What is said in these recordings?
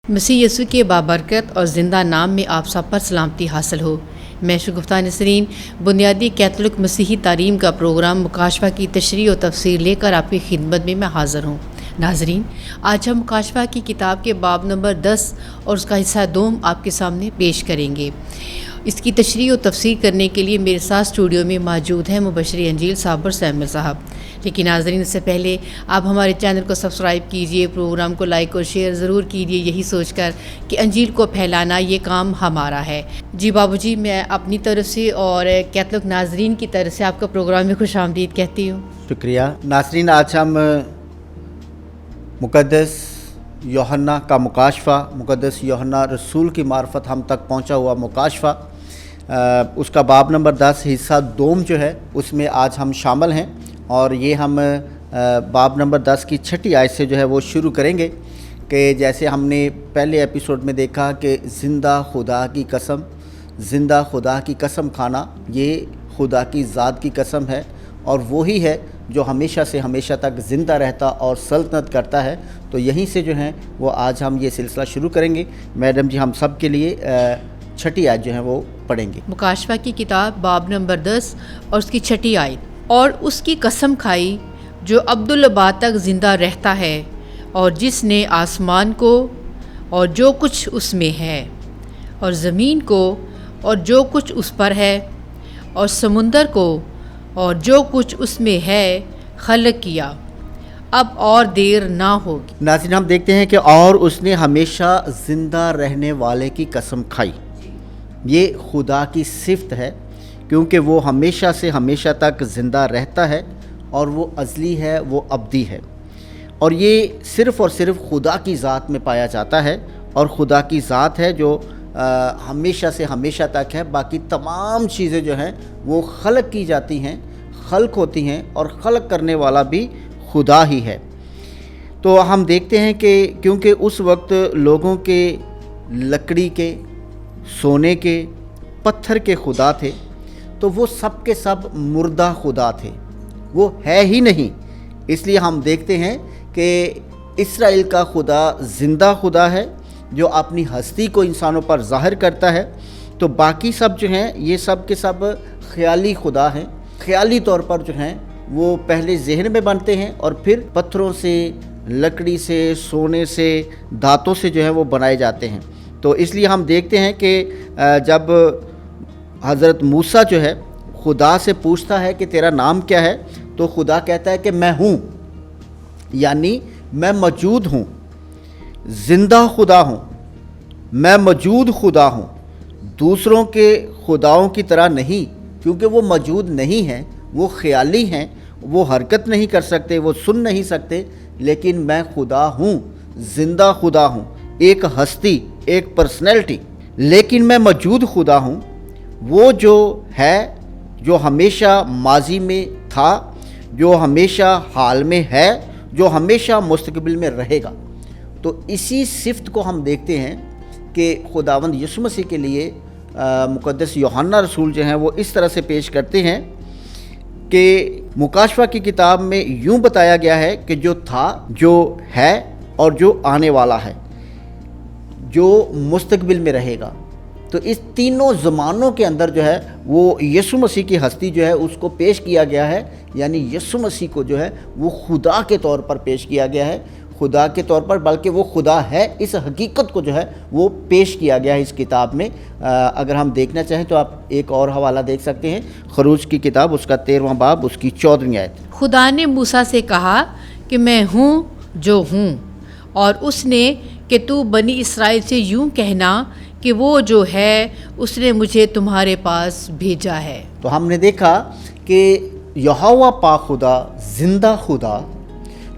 مسیح یسوع کے بابرکت اور زندہ نام میں آپ سب پر سلامتی حاصل ہو۔ میں شگفتہ نسرین بنیادی کیتھولک مسیحی تعلیم کا پروگرام مکاشفہ کی تشریح و تفسیر لے کر آپ کی خدمت میں حاضر ہوں۔ ناظرین، آج ہم مکاشفہ کی کتاب کے باب نمبر 10 اور اس کا حصہ دوم آپ کے سامنے پیش کریں گے۔ اس کی تشریح و تفسیر کرنے کے لیے میرے ساتھ اسٹوڈیو میں موجود ہیں مبشر انجیل صابر سیمل صاحب۔ لیکن ناظرین، اس سے پہلے آپ ہمارے چینل کو سبسکرائب کیجئے، پروگرام کو لائک اور شیئر ضرور کیجئے، یہی سوچ کر کہ انجیل کو پھیلانا یہ کام ہمارا ہے۔ جی بابو جی، میں اپنی طرف سے اور کیتھولک ناظرین کی طرف سے آپ کا پروگرام میں خوش آمدید کہتی ہوں۔ شکریہ ناظرین، آج ہم مقدس یوحنا کا مکاشفہ، مقدس یوحنا رسول کی معرفت ہم تک پہنچا ہوا مکاشفہ، اس کا باب نمبر 10 حصہ دوم جو ہے اس میں آج ہم شامل ہیں، اور یہ ہم باب نمبر 10 کی 6 آیت سے جو ہے وہ شروع کریں گے کہ جیسے ہم نے پہلے ایپیسوڈ میں دیکھا کہ زندہ خدا کی قسم، زندہ خدا کی قسم کھانا یہ خدا کی ذات کی قسم ہے، اور وہی ہے جو ہمیشہ سے ہمیشہ تک زندہ رہتا اور سلطنت کرتا ہے۔ تو یہیں سے جو ہیں وہ آج ہم یہ سلسلہ شروع کریں گے۔ میڈم جی ہم سب کے لیے 6 آیت جو ہیں وہ پڑھیں گے۔ مکاشفہ کی کتاب باب نمبر 10 اور اس کی 6 آیت۔ اور اس کی قسم کھائی جو عبدالآباد تک زندہ رہتا ہے، اور جس نے آسمان کو اور جو کچھ اس میں ہے، اور زمین کو اور جو کچھ اس پر ہے، اور سمندر کو اور جو کچھ اس میں ہے خلق کیا، اب اور دیر نہ ہوگی۔ ناظرین، ہم دیکھتے ہیں کہ اور اس نے ہمیشہ زندہ رہنے والے کی قسم کھائی۔ یہ خدا کی صفت ہے، کیونکہ وہ ہمیشہ سے ہمیشہ تک زندہ رہتا ہے، اور وہ ازلی ہے، وہ ابدی ہے، اور یہ صرف اور صرف خدا کی ذات میں پایا جاتا ہے، اور خدا کی ذات ہے جو ہمیشہ سے ہمیشہ تک ہے۔ باقی تمام چیزیں جو ہیں وہ خلق کی جاتی ہیں، خلق ہوتی ہیں، اور خلق کرنے والا بھی خدا ہی ہے۔ تو ہم دیکھتے ہیں کہ کیونکہ اس وقت لوگوں کے لکڑی کے، سونے کے، پتھر کے خدا تھے، تو وہ سب کے سب مردہ خدا تھے، وہ ہے ہی نہیں۔ اس لیے ہم دیکھتے ہیں کہ اسرائیل کا خدا زندہ خدا ہے جو اپنی ہستی کو انسانوں پر ظاہر کرتا ہے۔ تو باقی سب جو ہیں یہ سب کے سب خیالی خدا ہیں، خیالی طور پر جو ہیں وہ پہلے ذہن میں بنتے ہیں، اور پھر پتھروں سے، لکڑی سے، سونے سے، دھاتوں سے جو ہے وہ بنائے جاتے ہیں۔ تو اس لیے ہم دیکھتے ہیں کہ جب حضرت موسیٰ جو ہے خدا سے پوچھتا ہے کہ تیرا نام کیا ہے، تو خدا کہتا ہے کہ میں ہوں، یعنی میں موجود ہوں، زندہ خدا ہوں، میں موجود خدا ہوں، دوسروں کے خداؤں کی طرح نہیں، کیونکہ وہ موجود نہیں ہیں، وہ خیالی ہیں، وہ حرکت نہیں کر سکتے، وہ سن نہیں سکتے، لیکن میں خدا ہوں، زندہ خدا ہوں، ایک ہستی، ایک پرسنالٹی، لیکن میں موجود خدا ہوں، وہ جو ہے، جو ہمیشہ ماضی میں تھا، جو ہمیشہ حال میں ہے، جو ہمیشہ مستقبل میں رہے گا۔ تو اسی صفت کو ہم دیکھتے ہیں کہ خداوند یسوع مسیح کے لیے مقدس یوحنا رسول جو ہیں وہ اس طرح سے پیش کرتے ہیں کہ مکاشفہ کی کتاب میں یوں بتایا گیا ہے کہ جو تھا، جو ہے، اور جو آنے والا ہے، جو مستقبل میں رہے گا۔ تو اس تینوں زمانوں کے اندر جو ہے وہ یسوع مسیح کی ہستی جو ہے اس کو پیش کیا گیا ہے، یعنی یسوع مسیح کو جو ہے وہ خدا کے طور پر پیش کیا گیا ہے، خدا کے طور پر، بلکہ وہ خدا ہے، اس حقیقت کو جو ہے وہ پیش کیا گیا ہے اس کتاب میں۔ اگر ہم دیکھنا چاہیں تو آپ ایک اور حوالہ دیکھ سکتے ہیں، خروج کی کتاب، اس کا 13واں باب، اس کی 14ویں آیت۔ خدا نے موسیٰ سے کہا کہ میں ہوں جو ہوں، اور اس نے کہ تو بنی اسرائیل سے یوں کہنا کہ وہ جو ہے اس نے مجھے تمہارے پاس بھیجا ہے۔ تو ہم نے دیکھا کہ یہوہ پاک خدا، زندہ خدا،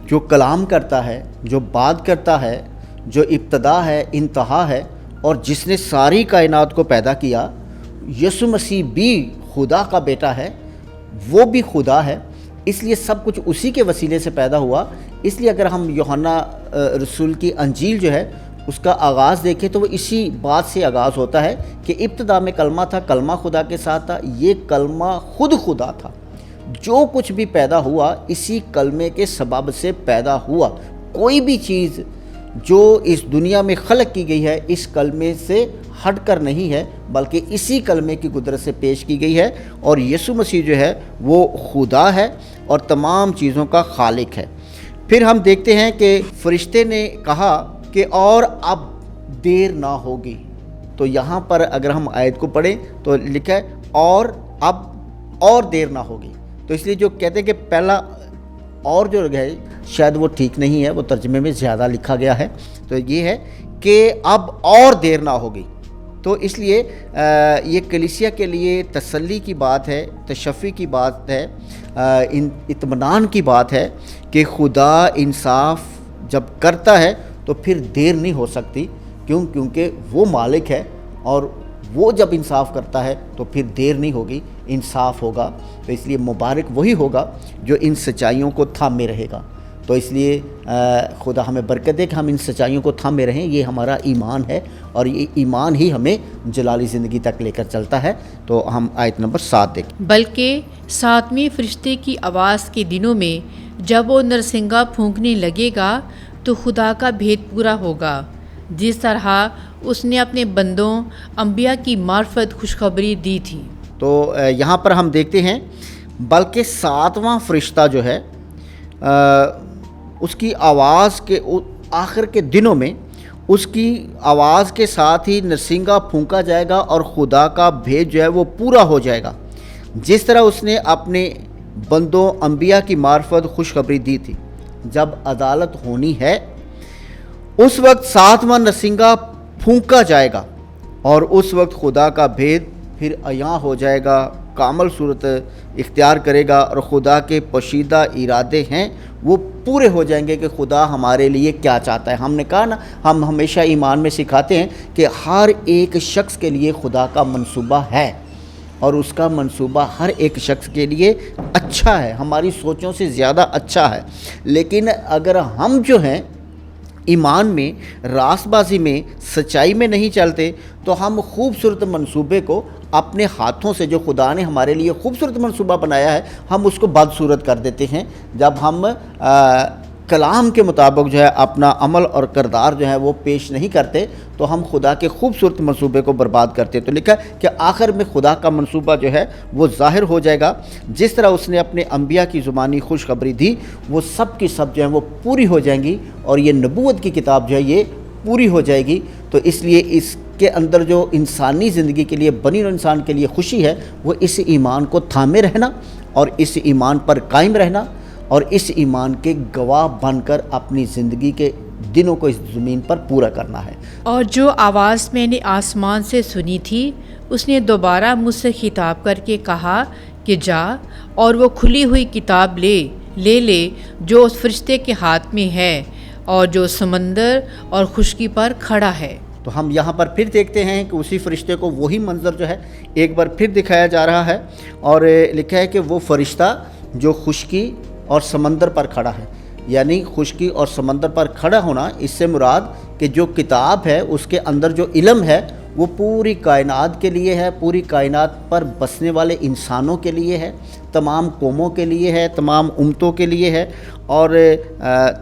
جو کلام کرتا ہے، جو بات کرتا ہے، جو ابتدا ہے، انتہا ہے، اور جس نے ساری کائنات کو پیدا کیا، یسوع مسیح بھی خدا کا بیٹا ہے، وہ بھی خدا ہے، اس لیے سب کچھ اسی کے وسیلے سے پیدا ہوا۔ اس لیے اگر ہم یوحنا رسول کی انجیل جو ہے اس کا آغاز دیکھیں تو وہ اسی بات سے آغاز ہوتا ہے کہ ابتدا میں کلمہ تھا، کلمہ خدا کے ساتھ تھا، یہ کلمہ خود خدا تھا، جو کچھ بھی پیدا ہوا اسی کلمے کے سبب سے پیدا ہوا۔ کوئی بھی چیز جو اس دنیا میں خلق کی گئی ہے اس کلمے سے ہٹ کر نہیں ہے، بلکہ اسی کلمے کی قدرت سے پیش کی گئی ہے، اور یسوع مسیح جو ہے وہ خدا ہے اور تمام چیزوں کا خالق ہے۔ پھر ہم دیکھتے ہیں کہ فرشتے نے کہا کہ اور اب دیر نہ ہوگی۔ تو یہاں پر اگر ہم آیت کو پڑھیں تو لکھا ہے اور اب اور دیر نہ ہوگی، تو اس لیے جو کہتے ہیں کہ پہلا اور جو ہے شاید وہ ٹھیک نہیں ہے، وہ ترجمے میں زیادہ لکھا گیا ہے، تو یہ ہے کہ اب اور دیر نہ ہوگی۔ تو اس لیے یہ کلیسیا کے لیے تسلی کی بات ہے، تشفی کی بات ہے، اطمینان کی بات ہے کہ خدا انصاف جب کرتا ہے تو پھر دیر نہیں ہو سکتی، کیونکہ وہ مالک ہے، اور وہ جب انصاف کرتا ہے تو پھر دیر نہیں ہوگی، انصاف ہوگا۔ تو اس لیے مبارک وہی ہوگا جو ان سچائیوں کو تھامے رہے گا۔ تو اس لیے خدا ہمیں برکت دے کہ ہم ان سچائیوں کو تھامے رہیں، یہ ہمارا ایمان ہے، اور یہ ایمان ہی ہمیں جلالی زندگی تک لے کر چلتا ہے۔ تو ہم آیت نمبر 7 دیکھیں۔ بلکہ ساتویں فرشتے کی آواز کے دنوں میں جب وہ نرسنگا پھونکنے لگے گا تو خدا کا بھید پورا ہوگا، جس طرح اس نے اپنے بندوں انبیاء کی معرفت خوشخبری دی تھی۔ تو یہاں پر ہم دیکھتے ہیں بلکہ 7واں فرشتہ جو ہے اس کی آواز کے آخر کے دنوں میں اس کی آواز کے ساتھ ہی نرسنگا پھونکا جائے گا اور خدا کا بھید جو ہے وہ پورا ہو جائے گا، جس طرح اس نے اپنے بندوں انبیاء کی معرفت خوشخبری دی تھی۔ جب عدالت ہونی ہے اس وقت 7واں نرسنگا پھونکا جائے گا، اور اس وقت خدا کا بھید پھر عیاں ہو جائے گا، کامل صورت اختیار کرے گا، اور خدا کے پوشیدہ ارادے ہیں وہ پورے ہو جائیں گے کہ خدا ہمارے لیے کیا چاہتا ہے۔ ہم نے کہا نا، ہم ہمیشہ ایمان میں سکھاتے ہیں کہ ہر ایک شخص کے لیے خدا کا منصوبہ ہے، اور اس کا منصوبہ ہر ایک شخص کے لیے اچھا ہے، ہماری سوچوں سے زیادہ اچھا ہے۔ لیکن اگر ہم جو ہیں ایمان میں، راست بازی میں، سچائی میں نہیں چلتے، تو ہم خوبصورت منصوبے کو اپنے ہاتھوں سے، جو خدا نے ہمارے لیے خوبصورت منصوبہ بنایا ہے، ہم اس کو بدصورت کر دیتے ہیں۔ جب ہم کلام کے مطابق جو ہے اپنا عمل اور کردار جو ہے وہ پیش نہیں کرتے، تو ہم خدا کے خوبصورت منصوبے کو برباد کرتے۔ تو لکھا ہے کہ آخر میں خدا کا منصوبہ جو ہے وہ ظاہر ہو جائے گا، جس طرح اس نے اپنے انبیاء کی زبانی خوشخبری دی، وہ سب کی سب جو ہیں وہ پوری ہو جائیں گی، اور یہ نبوت کی کتاب جو ہے یہ پوری ہو جائے گی۔ تو اس لیے اس کے اندر جو انسانی زندگی کے لیے، بنی نوع انسان کے لیے خوشی ہے، وہ اس ایمان کو تھامے رہنا، اور اس ایمان پر قائم رہنا، اور اس ایمان کے گواہ بن کر اپنی زندگی کے دنوں کو اس زمین پر پورا کرنا ہے۔ اور جو آواز میں نے آسمان سے سنی تھی، اس نے دوبارہ مجھ سے خطاب کر کے کہا کہ جا اور وہ کھلی ہوئی کتاب لے جو اس فرشتے کے ہاتھ میں ہے، اور جو سمندر اور خشکی پر کھڑا ہے۔ تو ہم یہاں پر پھر دیکھتے ہیں کہ اسی فرشتے کو وہی منظر جو ہے ایک بار پھر دکھایا جا رہا ہے، اور لکھا ہے کہ وہ فرشتہ جو خشکی اور سمندر پر کھڑا ہے، یعنی خشکی اور سمندر پر کھڑا ہونا، اس سے مراد کہ جو کتاب ہے اس کے اندر جو علم ہے وہ پوری کائنات کے لیے ہے، پوری کائنات پر بسنے والے انسانوں کے لیے ہے، تمام قوموں کے لیے ہے، تمام امتوں کے لیے ہے، اور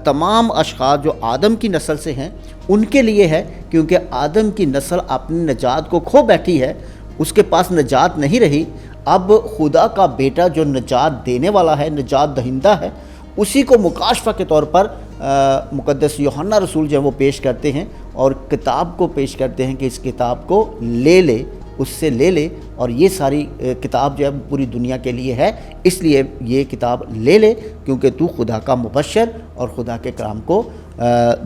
تمام اشخاص جو آدم کی نسل سے ہیں ان کے لیے ہے، کیونکہ آدم کی نسل اپنی نجات کو کھو بیٹھی ہے، اس کے پاس نجات نہیں رہی۔ اب خدا کا بیٹا جو نجات دینے والا ہے، نجات دہندہ ہے، اسی کو مکاشفہ کے طور پر مقدس یوحنا رسول جو ہے وہ پیش کرتے ہیں، اور کتاب کو پیش کرتے ہیں کہ اس کتاب کو لے، اس سے لے، اور یہ ساری کتاب جو ہے پوری دنیا کے لیے ہے، اس لیے یہ کتاب لے، کیونکہ تو خدا کا مبشر اور خدا کے کلام کو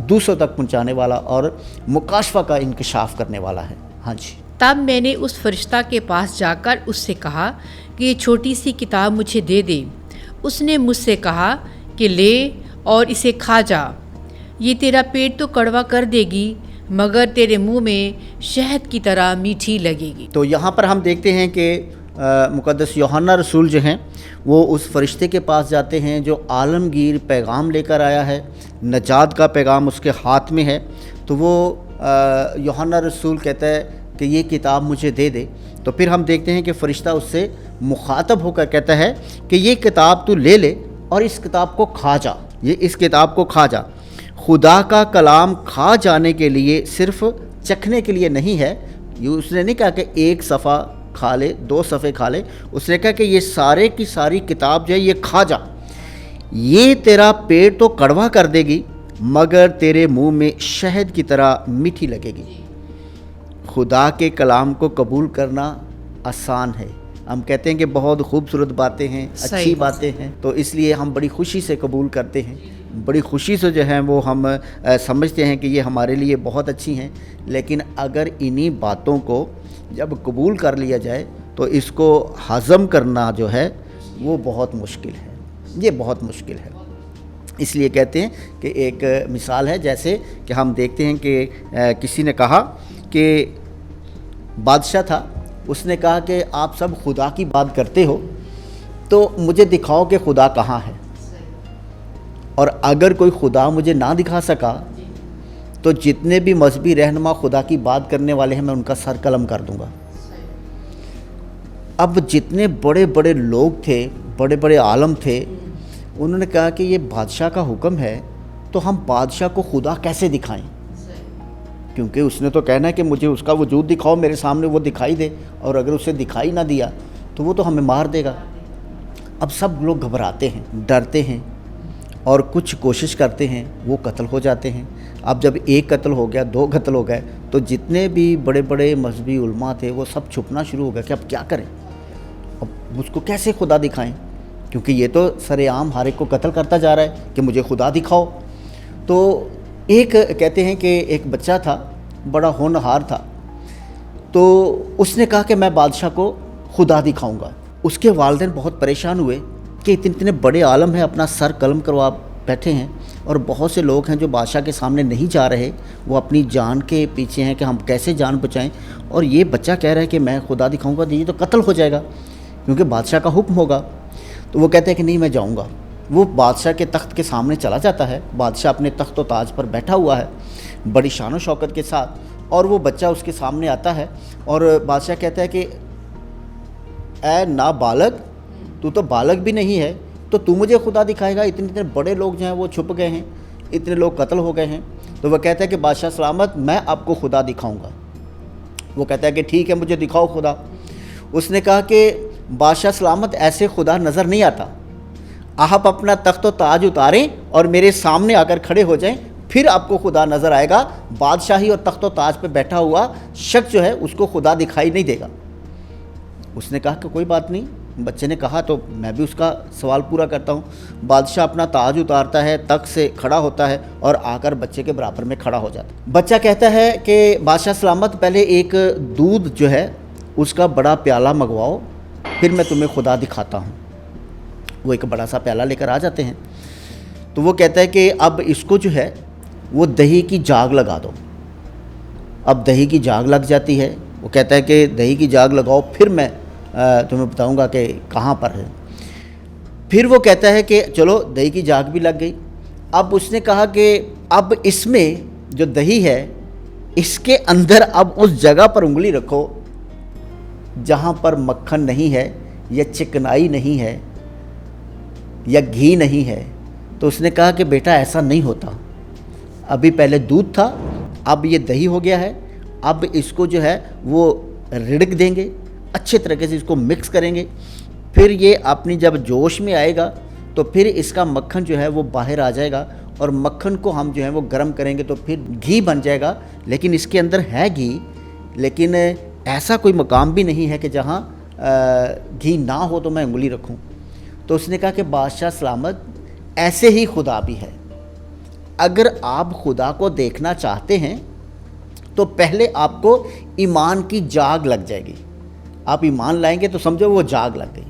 دوسروں تک پہنچانے والا اور مکاشفہ کا انکشاف کرنے والا ہے۔ ہاں جی۔ تب میں نے اس فرشتہ کے پاس جا کر اس سے کہا کہ یہ چھوٹی سی کتاب مجھے دے دے۔ اس نے مجھ سے کہا کہ لے اور اسے کھا جا، یہ تیرا پیٹ تو کڑوا کر دے گی، مگر تیرے منہ میں شہد کی طرح میٹھی لگے گی۔ تو یہاں پر ہم دیکھتے ہیں کہ مقدس یوحنا رسول جو ہیں وہ اس فرشتے کے پاس جاتے ہیں جو عالمگیر پیغام لے کر آیا ہے، نجات کا پیغام اس کے ہاتھ میں ہے۔ تو وہ یوحنا رسول کہتا ہے کہ یہ کتاب مجھے دے دے۔ تو پھر ہم دیکھتے ہیں کہ فرشتہ اس سے مخاطب ہو کر کہتا ہے کہ یہ کتاب تو لے اور اس کتاب کو کھا جا، اس کتاب کو کھا جا۔ خدا کا کلام کھا جانے کے لیے صرف چکھنے کے لیے نہیں ہے. یہ اس نے نہیں کہا کہ ایک صفحہ کھا لے, 2 صفحے کھا لے. اس نے کہا کہ یہ سارے کی ساری کتاب جو ہے یہ کھا جا. یہ تیرا پیٹ تو کڑوا کر دے گی مگر تیرے منہ میں شہد کی طرح میٹھی لگے گی. خدا کے کلام کو قبول کرنا آسان ہے. ہم کہتے ہیں کہ بہت خوبصورت باتیں ہیں, اچھی باتیں ہیں, تو اس لیے ہم بڑی خوشی سے قبول کرتے ہیں, بڑی خوشی سے جو ہے وہ ہم سمجھتے ہیں کہ یہ ہمارے لیے بہت اچھی ہیں. لیکن اگر انہی باتوں کو جب قبول کر لیا جائے تو اس کو ہضم کرنا جو ہے وہ بہت مشکل ہے, یہ بہت مشکل ہے. اس لیے کہتے ہیں کہ ایک مثال ہے, جیسے کہ ہم دیکھتے ہیں کہ کسی نے کہا کہ بادشاہ تھا, اس نے کہا کہ آپ سب خدا کی بات کرتے ہو تو مجھے دکھاؤ کہ خدا کہاں ہے, اور اگر کوئی خدا مجھے نہ دکھا سکا تو جتنے بھی مذہبی رہنما خدا کی بات کرنے والے ہیں میں ان کا سر قلم کر دوں گا. اب جتنے بڑے بڑے لوگ تھے, بڑے بڑے عالم تھے, انہوں نے کہا کہ یہ بادشاہ کا حکم ہے تو ہم بادشاہ کو خدا کیسے دکھائیں, کیونکہ اس نے تو کہنا ہے کہ مجھے اس کا وجود دکھاؤ, میرے سامنے وہ دکھائی دے, اور اگر اسے دکھائی نہ دیا تو وہ تو ہمیں مار دے گا. اب سب لوگ گھبراتے ہیں, ڈرتے ہیں, اور کچھ کوشش کرتے ہیں, وہ قتل ہو جاتے ہیں. اب جب 1 قتل ہو گیا, 2 قتل ہو گئے, تو جتنے بھی بڑے بڑے مذہبی علماء تھے وہ سب چھپنا شروع ہو گیا کہ اب کیا کریں, اب اس کو کیسے خدا دکھائیں, کیونکہ یہ تو سر عام ہر ایک کو قتل کرتا جا رہا ہے کہ مجھے خدا دکھاؤ. تو ایک کہتے ہیں کہ ایک بچہ تھا, بڑا ہونہار تھا, تو اس نے کہا کہ میں بادشاہ کو خدا دکھاؤں گا. اس کے والدین بہت پریشان ہوئے کہ اتنے بڑے عالم ہیں, اپنا سر قلم کروا بیٹھے ہیں, اور بہت سے لوگ ہیں جو بادشاہ کے سامنے نہیں جا رہے, وہ اپنی جان کے پیچھے ہیں کہ ہم کیسے جان بچائیں, اور یہ بچہ کہہ رہا ہے کہ میں خدا دکھاؤں گا, یہ تو قتل ہو جائے گا کیونکہ بادشاہ کا حکم ہوگا. تو وہ کہتے ہیں کہ نہیں میں جاؤں گا. وہ بادشاہ کے تخت کے سامنے چلا جاتا ہے, بادشاہ اپنے تخت و تاج پر بیٹھا ہوا ہے بڑی شان و شوکت کے ساتھ, اور وہ بچہ اس کے سامنے آتا ہے, اور بادشاہ کہتا ہے کہ اے نابالغ, تو بالغ بھی نہیں ہے تو مجھے خدا دکھائے گا, اتنے بڑے لوگ جو ہیں وہ چھپ گئے ہیں, اتنے لوگ قتل ہو گئے ہیں. تو وہ کہتا ہے کہ بادشاہ سلامت, میں آپ کو خدا دکھاؤں گا. وہ کہتا ہے کہ ٹھیک ہے, مجھے دکھاؤ خدا. اس نے کہا کہ بادشاہ سلامت, ایسے خدا نظر نہیں آتا, آپ اپنا تخت و تاج اتاریں اور میرے سامنے آ کر کھڑے ہو جائیں, پھر آپ کو خدا نظر آئے گا. بادشاہی اور تخت و تاج پہ بیٹھا ہوا شخص جو ہے اس کو خدا دکھائی نہیں دے گا. اس نے کہا کہ کوئی بات نہیں. بچے نے کہا تو میں بھی اس کا سوال پورا کرتا ہوں. بادشاہ اپنا تاج اتارتا ہے, تخت سے کھڑا ہوتا ہے اور آ کر بچے کے برابر میں کھڑا ہو جاتا ہے. بچہ کہتا ہے کہ بادشاہ سلامت, پہلے ایک دودھ جو ہے اس کا بڑا پیالہ منگواؤ, پھر میں تمہیں خدا دکھاتا ہوں. وہ ایک بڑا سا پیالہ لے کر آ جاتے ہیں. تو وہ کہتا ہے کہ اب اس کو جو ہے وہ دہی کی جاگ لگا دو. اب دہی کی جاگ لگ جاتی ہے. وہ کہتا ہے کہ دہی کی جاگ لگاؤ, پھر میں تمہیں بتاؤں گا کہ کہاں پر ہے. پھر وہ کہتا ہے کہ چلو دہی کی جاگ بھی لگ گئی. اب اس نے کہا کہ اب اس میں جو دہی ہے اس کے اندر اب اس جگہ پر انگلی رکھو جہاں پر مکھن نہیں ہے, یا چکنائی نہیں ہے, یا گھی نہیں ہے. تو اس نے کہا کہ بیٹا ایسا نہیں ہوتا, ابھی پہلے دودھ تھا, اب یہ دہی ہو گیا ہے, اب اس کو جو ہے وہ رڑک دیں گے, اچھے طریقے سے اس کو مکس کریں گے, پھر یہ اپنی جب جوش میں آئے گا تو پھر اس کا مکھن جو ہے وہ باہر آ جائے گا, اور مکھن کو ہم جو ہے وہ گرم کریں گے تو پھر گھی بن جائے گا. لیکن اس کے اندر ہے گھی, لیکن ایسا کوئی مقام بھی نہیں ہے کہ جہاں گھی نہ ہو تو میں انگلی رکھوں. تو اس نے کہا کہ بادشاہ سلامت, ایسے ہی خدا بھی ہے. اگر آپ خدا کو دیکھنا چاہتے ہیں تو پہلے آپ کو ایمان کی جاگ لگ جائے گی. آپ ایمان لائیں گے تو سمجھو وہ جاگ لگ گئی,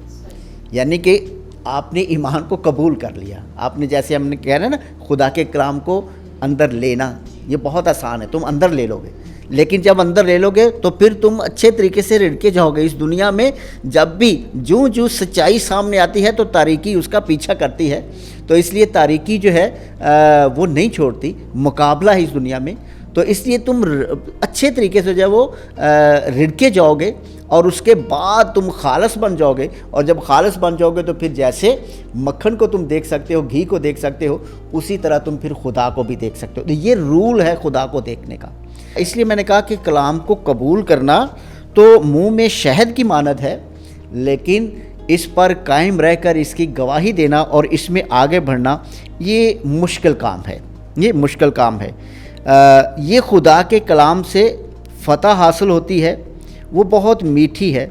یعنی کہ آپ نے ایمان کو قبول کر لیا. آپ نے, جیسے ہم نے کہہ رہے ہیں نا, خدا کے کلام کو اندر لینا یہ بہت آسان ہے, تم اندر لے لو گے. لیکن جب اندر لے لو گے تو پھر تم اچھے طریقے سے رڑکے جاؤ گے. اس دنیا میں جب بھی جو سچائی سامنے آتی ہے تو تاریکی اس کا پیچھا کرتی ہے. تو اس لیے تاریکی جو ہے وہ نہیں چھوڑتی, مقابلہ ہے اس دنیا میں. تو اس لیے تم اچھے طریقے سے جو ہے وہ رڑکے جاؤ گے اور اس کے بعد تم خالص بن جاؤ گے، اور جب خالص بن جاؤ گے تو پھر جیسے مکھن کو تم دیکھ سکتے ہو، گھی کو دیکھ سکتے ہو، اسی طرح تم پھر خدا کو بھی دیکھ سکتے ہو۔ تو یہ رول ہے خدا کو دیکھنے کا۔ اس لیے میں نے کہا کہ کلام کو قبول کرنا تو منہ میں شہد کی مانند ہے، لیکن اس پر قائم رہ کر اس کی گواہی دینا اور اس میں آگے بڑھنا یہ مشکل کام ہے، یہ مشکل کام ہے۔ یہ خدا کے کلام سے فتح حاصل ہوتی ہے، وہ بہت میٹھی ہے۔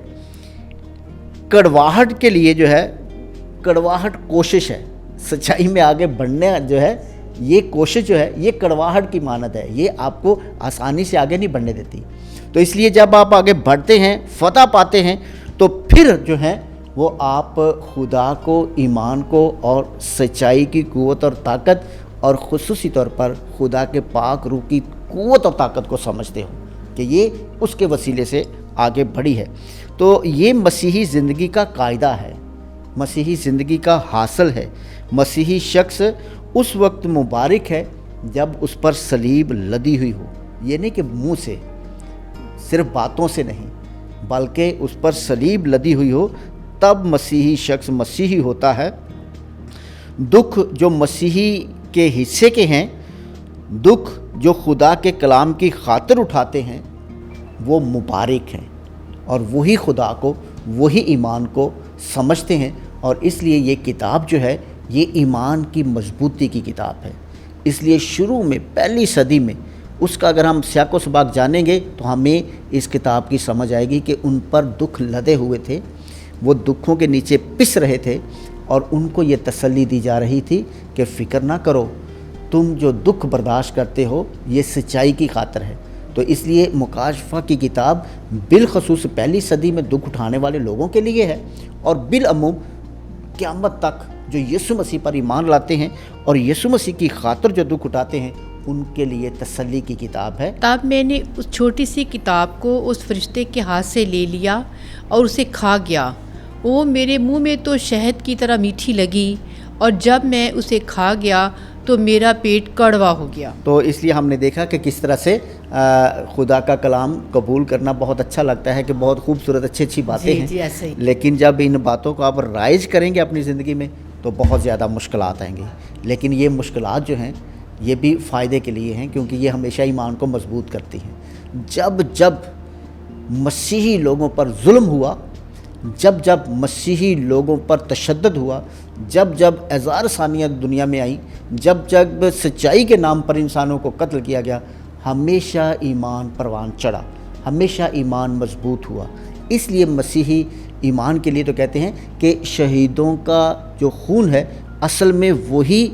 کڑواہٹ کے لیے جو ہے، کڑواہٹ کوشش ہے، سچائی میں آگے بڑھنے جو ہے یہ کوشش جو ہے یہ کڑواہٹ کی مانند ہے، یہ آپ کو آسانی سے آگے نہیں بڑھنے دیتی۔ تو اس لیے جب آپ آگے بڑھتے ہیں، فتح پاتے ہیں، تو پھر جو ہے وہ آپ خدا کو، ایمان کو اور سچائی کی قوت اور طاقت اور خصوصی طور پر خدا کے پاک روح کی قوت اور طاقت کو سمجھتے ہو کہ یہ اس کے وسیلے سے آگے بڑھی ہے۔ تو یہ مسیحی زندگی کا قاعدہ ہے، مسیحی زندگی کا حاصل ہے۔ مسیحی شخص اس وقت مبارک ہے جب اس پر صلیب لدی ہوئی ہو، یہ نہیں کہ منہ سے، صرف باتوں سے نہیں، بلکہ اس پر صلیب لدی ہوئی ہو، تب مسیحی شخص مسیحی ہوتا ہے۔ دکھ جو مسیحی کے حصے کے ہیں، دکھ جو خدا کے کلام کی خاطر اٹھاتے ہیں، وہ مبارک ہیں اور وہی خدا کو، وہی ایمان کو سمجھتے ہیں۔ اور اس لیے یہ کتاب جو ہے یہ ایمان کی مضبوطی کی کتاب ہے۔ اس لیے شروع میں پہلی صدی میں اس کا اگر ہم سیاق و سباق جانیں گے تو ہمیں اس کتاب کی سمجھ آئے گی کہ ان پر دکھ لدے ہوئے تھے، وہ دکھوں کے نیچے پس رہے تھے، اور ان کو یہ تسلی دی جا رہی تھی کہ فکر نہ کرو، تم جو دکھ برداشت کرتے ہو یہ سچائی کی خاطر ہے۔ تو اس لیے مکاشفہ کی کتاب بالخصوص پہلی صدی میں دکھ اٹھانے والے لوگوں کے لیے ہے، اور بالعموم قیامت تک جو یسوع مسیح پر ایمان لاتے ہیں اور یسوع مسیح کی خاطر جو دکھ اٹھاتے ہیں ان کے لیے تسلی کی کتاب ہے۔ تب میں نے اس چھوٹی سی کتاب کو اس فرشتے کے ہاتھ سے لے لیا اور اسے کھا گیا۔ وہ میرے منہ میں تو شہد کی طرح میٹھی لگی، اور جب میں اسے کھا گیا تو میرا پیٹ کڑوا ہو گیا۔ تو اس لیے ہم نے دیکھا کہ کس طرح سے خدا کا کلام قبول کرنا بہت اچھا لگتا ہے کہ بہت خوبصورت اچھی باتیں ہیں، جی ایسے ہی۔ لیکن جب ان باتوں کو آپ رائج کریں گے اپنی زندگی میں تو بہت زیادہ مشکلات آئیں گی۔ لیکن یہ مشکلات جو ہیں یہ بھی فائدے کے لیے ہیں، کیونکہ یہ ہمیشہ ایمان کو مضبوط کرتی ہیں۔ جب مسیحی لوگوں پر ظلم ہوا، جب مسیحی لوگوں پر تشدد ہوا، جب اعزار ثانیہ دنیا میں آئی، جب سچائی کے نام پر انسانوں کو قتل کیا گیا، ہمیشہ ایمان پروان چڑھا، ہمیشہ ایمان مضبوط ہوا۔ اس لیے مسیحی ایمان کے لیے تو کہتے ہیں کہ شہیدوں کا جو خون ہے اصل میں وہی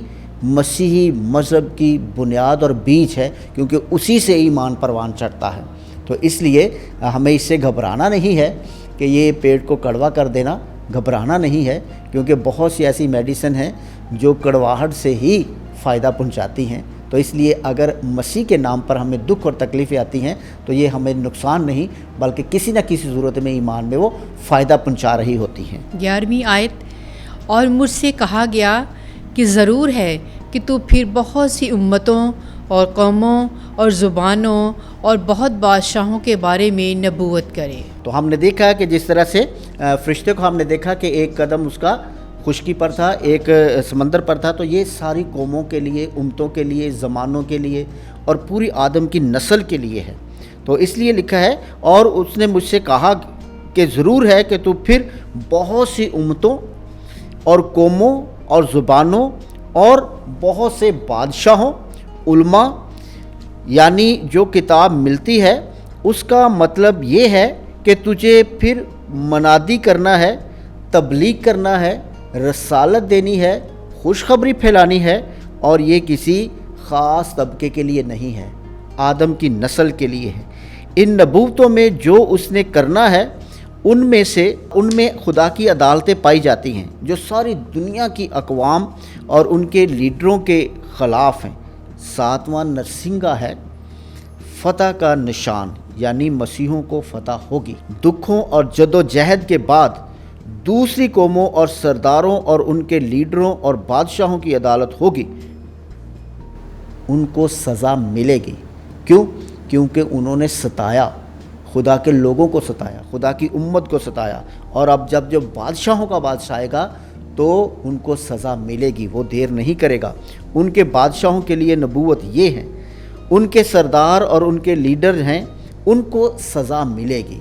مسیحی مذہب کی بنیاد اور بیج ہے، کیونکہ اسی سے ایمان پروان چڑھتا ہے۔ تو اس لیے ہمیں اس سے گھبرانا نہیں ہے کہ یہ پیٹ کو کڑوا کر دینا، گھبرانا نہیں ہے، کیونکہ بہت سی ایسی میڈیسن ہیں جو کڑواہٹ سے ہی فائدہ پہنچاتی ہیں۔ تو اس لیے اگر مسیح کے نام پر ہمیں دکھ اور تکلیفیں آتی ہیں تو یہ ہمیں نقصان نہیں بلکہ کسی نہ کسی صورت میں ایمان میں وہ فائدہ پہنچا رہی ہوتی ہیں۔ 11ویں آیت، اور مجھ سے کہا گیا کہ ضرور ہے کہ تو پھر بہت سی امتوں اور قوموں اور زبانوں اور بہت بادشاہوں کے بارے میں نبوت کرے۔ تو ہم نے دیکھا کہ جس طرح سے فرشتے کو ہم نے دیکھا کہ ایک قدم اس کا خشکی پر تھا، ایک سمندر پر تھا، تو یہ ساری قوموں کے لیے، امتوں کے لیے، زمانوں کے لیے اور پوری آدم کی نسل کے لیے ہے۔ تو اس لیے لکھا ہے، اور اس نے مجھ سے کہا کہ ضرور ہے کہ تو پھر بہت سی امتوں اور قوموں اور زبانوں اور بہت سے بادشاہوں، علماء، یعنی جو کتاب ملتی ہے اس کا مطلب یہ ہے کہ تجھے پھر منادی کرنا ہے، تبلیغ کرنا ہے، رسالت دینی ہے، خوشخبری پھیلانی ہے، اور یہ کسی خاص طبقے کے لیے نہیں ہے، آدم کی نسل کے لیے ہے۔ ان نبوتوں میں جو اس نے کرنا ہے ان میں خدا کی عدالتیں پائی جاتی ہیں جو ساری دنیا کی اقوام اور ان کے لیڈروں کے خلاف ہیں۔ 7واں نرسنگا ہے فتح کا نشان، یعنی مسیحوں کو فتح ہوگی۔ دکھوں اور جد و جہد کے بعد دوسری قوموں اور سرداروں اور ان کے لیڈروں اور بادشاہوں کی عدالت ہوگی، ان کو سزا ملے گی۔ کیوں؟ کیونکہ انہوں نے ستایا، خدا کے لوگوں کو ستایا، خدا کی امت کو ستایا، اور اب جب بادشاہوں کا بادشاہ آئے گا تو ان کو سزا ملے گی، وہ دیر نہیں کرے گا۔ ان کے بادشاہوں کے لیے نبوت یہ ہے، ان کے سردار اور ان کے لیڈر ہیں، ان کو سزا ملے گی،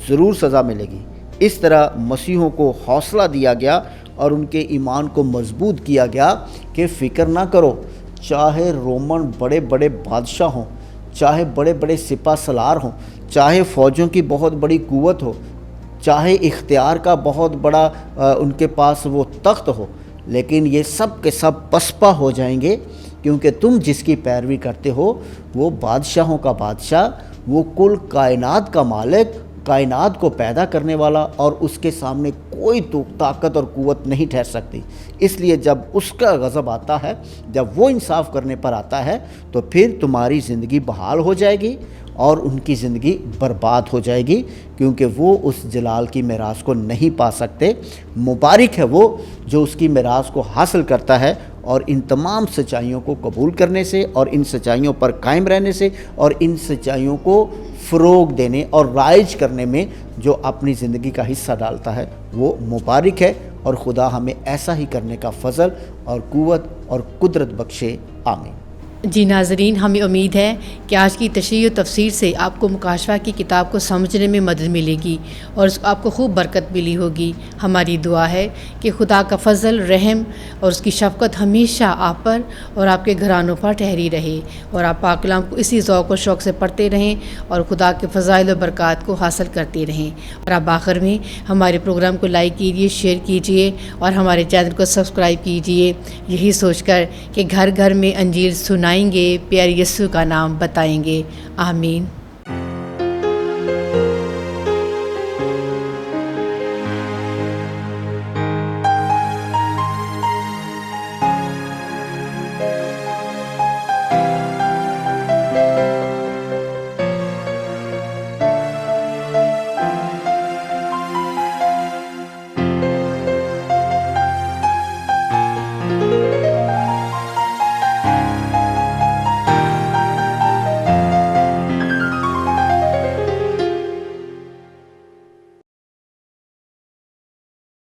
ضرور سزا ملے گی۔ اس طرح مسیحوں کو حوصلہ دیا گیا اور ان کے ایمان کو مضبوط کیا گیا کہ فکر نہ کرو، چاہے رومن بڑے بڑے بادشاہ ہوں، چاہے بڑے بڑے سپہ سالار ہوں، چاہے فوجوں کی بہت بڑی قوت ہو، چاہے اختیار کا بہت بڑا ان کے پاس وہ تخت ہو، لیکن یہ سب کے سب پسپا ہو جائیں گے، کیونکہ تم جس کی پیروی کرتے ہو وہ بادشاہوں کا بادشاہ، وہ کل کائنات کا مالک، کائنات کو پیدا کرنے والا، اور اس کے سامنے کوئی طاقت اور قوت نہیں ٹھہر سکتی۔ اس لیے جب اس کا غضب آتا ہے، جب وہ انصاف کرنے پر آتا ہے، تو پھر تمہاری زندگی بحال ہو جائے گی اور ان کی زندگی برباد ہو جائے گی، کیونکہ وہ اس جلال کی میراث کو نہیں پا سکتے۔ مبارک ہے وہ جو اس کی میراث کو حاصل کرتا ہے، اور ان تمام سچائیوں کو قبول کرنے سے، اور ان سچائیوں پر قائم رہنے سے، اور ان سچائیوں کو فروغ دینے اور رائج کرنے میں جو اپنی زندگی کا حصہ ڈالتا ہے، وہ مبارک ہے، اور خدا ہمیں ایسا ہی کرنے کا فضل اور قوت اور قدرت بخشے، آمین۔ جی ناظرین، ہمیں امید ہے کہ آج کی تشریح و تفسیر سے آپ کو مکاشفہ کی کتاب کو سمجھنے میں مدد ملے گی اور آپ کو خوب برکت ملی ہوگی۔ ہماری دعا ہے کہ خدا کا فضل، رحم اور اس کی شفقت ہمیشہ آپ پر اور آپ کے گھرانوں پر ٹھہری رہے، اور آپ پاک کلام کو اسی ذوق و شوق سے پڑھتے رہیں اور خدا کے فضائل و برکات کو حاصل کرتے رہیں۔ اور آپ آخر میں ہمارے پروگرام کو لائک کیجیے، شیئر کیجیے اور ہمارے چینل کو سبسکرائب کیجیے، یہی سوچ کر کہ گھر گھر میں انجیل سنائیں گے، پیارے یسوع کا نام بتائیں گے۔ آمین۔